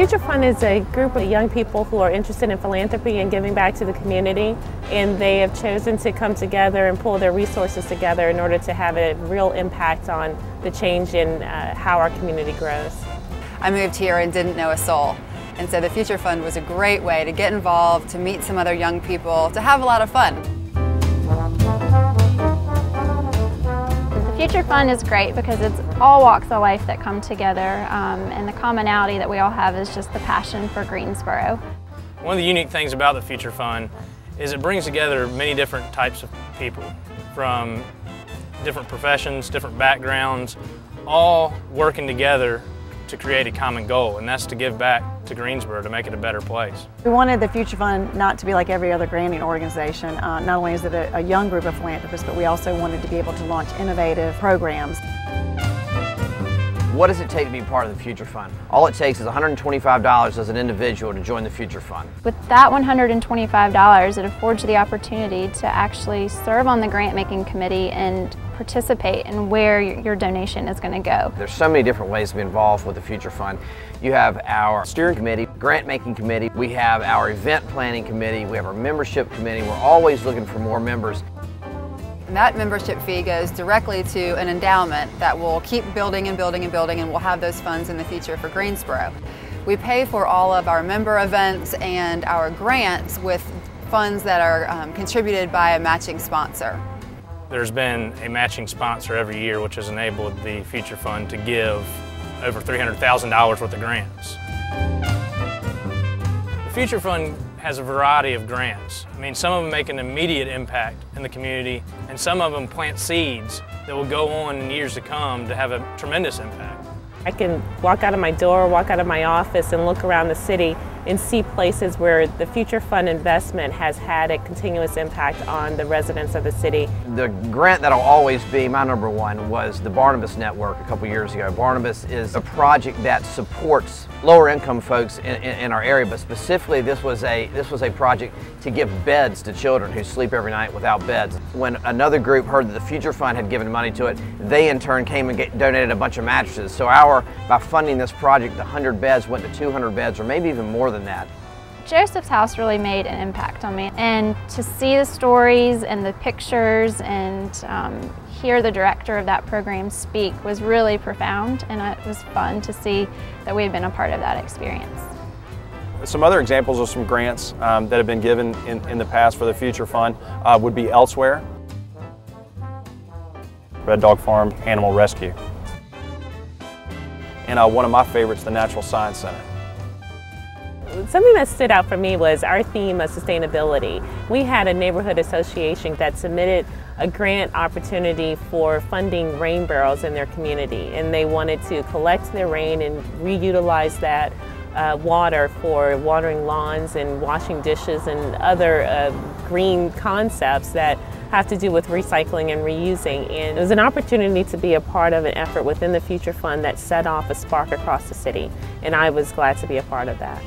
Future Fund is a group of young people who are interested in philanthropy and giving back to the community, and they have chosen to come together and pull their resources together in order to have a real impact on the change in how our community grows. I moved here and didn't know a soul, and so the Future Fund was a great way to get involved, to meet some other young people, to have a lot of fun. The Future Fund is great because it's all walks of life that come together, and the commonality that we all have is just the passion for Greensboro. One of the unique things about the Future Fund is it brings together many different types of people from different professions, different backgrounds, all working together to create a common goal, and that's to give back to Greensboro to make it a better place. We wanted the Future Fund not to be like every other granting organization. Not only is it a young group of philanthropists, but we also wanted to be able to launch innovative programs. What does it take to be part of the Future Fund? All it takes is $125 as an individual to join the Future Fund. With that $125, it affords you the opportunity to actually serve on the Grantmaking Committee and participate in where your donation is going to go. There's so many different ways to be involved with the Future Fund. You have our steering committee, Grantmaking Committee, we have our event planning committee, we have our membership committee. We're always looking for more members. And that membership fee goes directly to an endowment that will keep building and building and building, and we'll have those funds in the future for Greensboro. We pay for all of our member events and our grants with funds that are contributed by a matching sponsor. There's been a matching sponsor every year, which has enabled the Future Fund to give over $300,000 worth of grants. The Future Fund has a variety of grants. I mean, some of them make an immediate impact in the community, and some of them plant seeds that will go on in years to come to have a tremendous impact. I can walk out of my door, walk out of my office and look around the city and see places where the Future Fund investment has had a continuous impact on the residents of the city. The grant that'll always be my number one was the Barnabas Network a couple years ago. Barnabas is a project that supports lower income folks in our area, but specifically this was a project to give beds to children who sleep every night without beds. When another group heard that the Future Fund had given money to it, they in turn came and donated a bunch of mattresses. So by funding this project, the 100 beds went to 200 beds, or maybe even more than that. Joseph's house really made an impact on me, and to see the stories and the pictures and hear the director of that program speak was really profound, and it was fun to see that we had been a part of that experience. Some other examples of some grants that have been given in the past for the Future Fund would be Elsewhere, Red Dog Farm Animal Rescue, and one of my favorites, the Natural Science Center. Something that stood out for me was our theme of sustainability. We had a neighborhood association that submitted a grant opportunity for funding rain barrels in their community, and they wanted to collect their rain and reutilize that water for watering lawns and washing dishes and other green concepts that have to do with recycling and reusing. And it was an opportunity to be a part of an effort within the Future Fund that set off a spark across the city, and I was glad to be a part of that.